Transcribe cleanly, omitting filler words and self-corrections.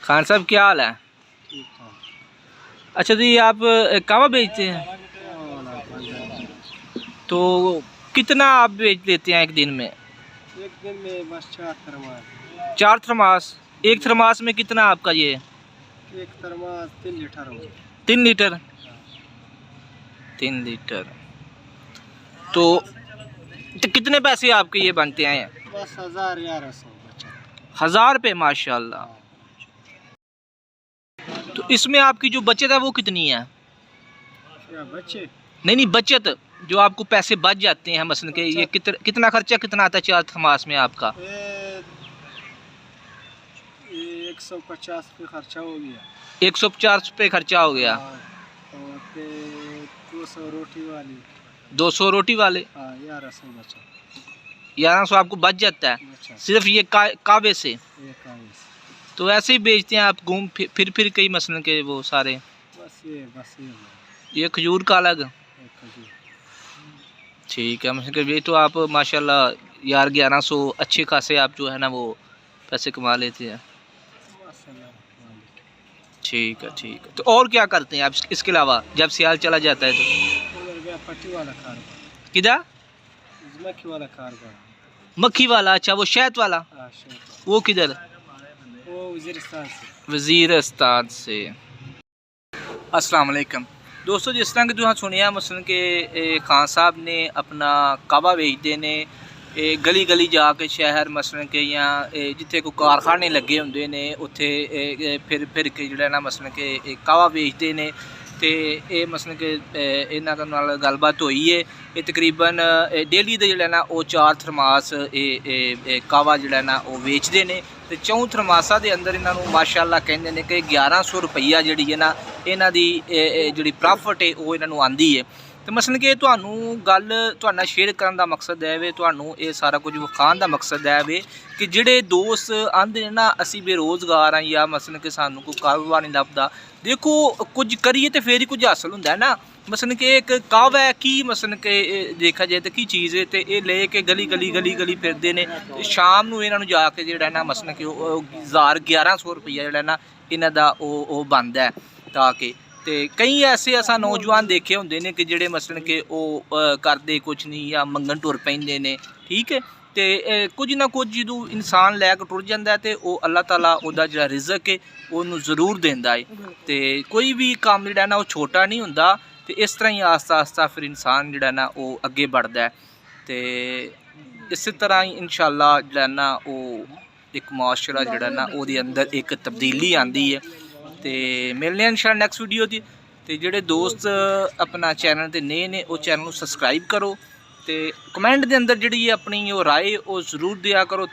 खान साहब क्या हाल है? अच्छा जी, आप कावा बेचते हैं? तो कितना आप बेच लेते हैं एक दिन में? एक दिन में बस 4 थर्मास। 4 थर्मास? एक थर्मास में कितना आपका ये? एक थर्मास 3 लीटर हो। 3 लीटर? 3 लीटर तो कितने पैसे आपके ये बनते हैं? बस 1000-1100 बचा। 1000 रुपये? माशाल्लाह। तो इसमें आपकी जो बचत है वो कितनी है? क्या बचे? नहीं, बचत जो आपको पैसे बच जाते हैं मसलन के, ये कितना खर्चा कितना आता है 4 थर्मास में आपका? 150 रुपये खर्चा हो गया। 150 रुपये खर्चा हो गया। और 200 रोटी वाली। 200 रोटी वाले? 1100 बचा। 1100 आपको बच जाता है सिर्फ ये कावे से? तो ऐसे ही बेचते हैं आप घूम फिर कई मसलन के वो सारे? बस ये खजूर का अलग? ठीक है, मसलन के ये तो आप माशाल्लाह यार 1100 अच्छे खासे आप जो है ना वो पैसे कमा लेते हैं। ठीक है। तो और क्या करते हैं आप इसके अलावा जब सियाल चला जाता है तो? पट्टी वाला किधर? मक्खी वाला कारखाना। मक्खी वाला? अच्छा, वो शहद वाला? वो किधर? वो वज़ीरिस्तान से। वज़ीरिस्तान से। अस्सलाम वालेकुम दोस्तों, जिस तरह कि तुम सुनिया मसलन के खान साहब ने अपना कावा बेचते ने गली गली जाके शहर मसलन के या जिथे कोई कारखाने लगे होंगे ने उत्थे फिर के जो ना मसलन के कावा बेचते ने। तो ये मसलन के इन्हों नाल गलबात हुई है। ये तकरीबन डेली के जोड़ा ना वो 4 थर्मास कावा जोड़ा ना वो बेचते हैं। तो 4 थर्मासा के अंदर इन्हों माशाल्लाह कहते हैं कि 1100 रुपया जी है ना इन्हों की जी प्रॉफिट है वो इन्हों आती है। तो मसलन कि तुहानू गल तुहाडे शेयर करने का मकसद है वे तुहानू ये सारा कुछ विखाण का मकसद है वे कि जिहड़े दोस्त आंदे ने ना असी बेरोज़गार हाँ या मसलन कि सानू कोई कारोबार नहीं लभदा। देखो कुछ करिए तो फिर ही कुछ हासिल होंदा है ना। मसलन कि एक कावा है की मसलन कि देखा जाए तो की चीज़ है। तो ये ले के गली फिरते हैं। शाम नूं इन्हां नूं जाके जिहड़ा ना मसलन कि 1100 रुपया जिहड़ा ना इन्हां दा वो बनदा है। ताकि तो कई ऐसे असा नौजवान देखे होंगे ने कि जिहड़े मसलन के करते कुछ नहीं या मंगन टुर पैंदे ने। ठीक है, तो कुछ ना कुछ जो इंसान लैके टुर जाता है तो वो अल्लाह ताला उहदा जिहड़ा रिज़क है उन्होंने जरूर देंदा है। तो कोई भी काम जिहड़ा ना वो छोटा नहीं हुंदा। तो इस तरह ही आस्ता फिर इंसान जिहड़ा ना वो अगे बढ़ता है। तो इस तरह ही इंशाअल्लाह जिहड़ा ना वो एक मुआशरा जिहड़ा ना वो अंदर एक तब्दीली आती है। तो मिलने इंशाअल्लाह नैक्सट वीडियो दी। तो जोड़े दोस्त अपना चैनल ते नए ने वो चैनल को सबसक्राइब करो। तो कमेंट के अंदर जी अपनी राय वो जरूर दिया करो।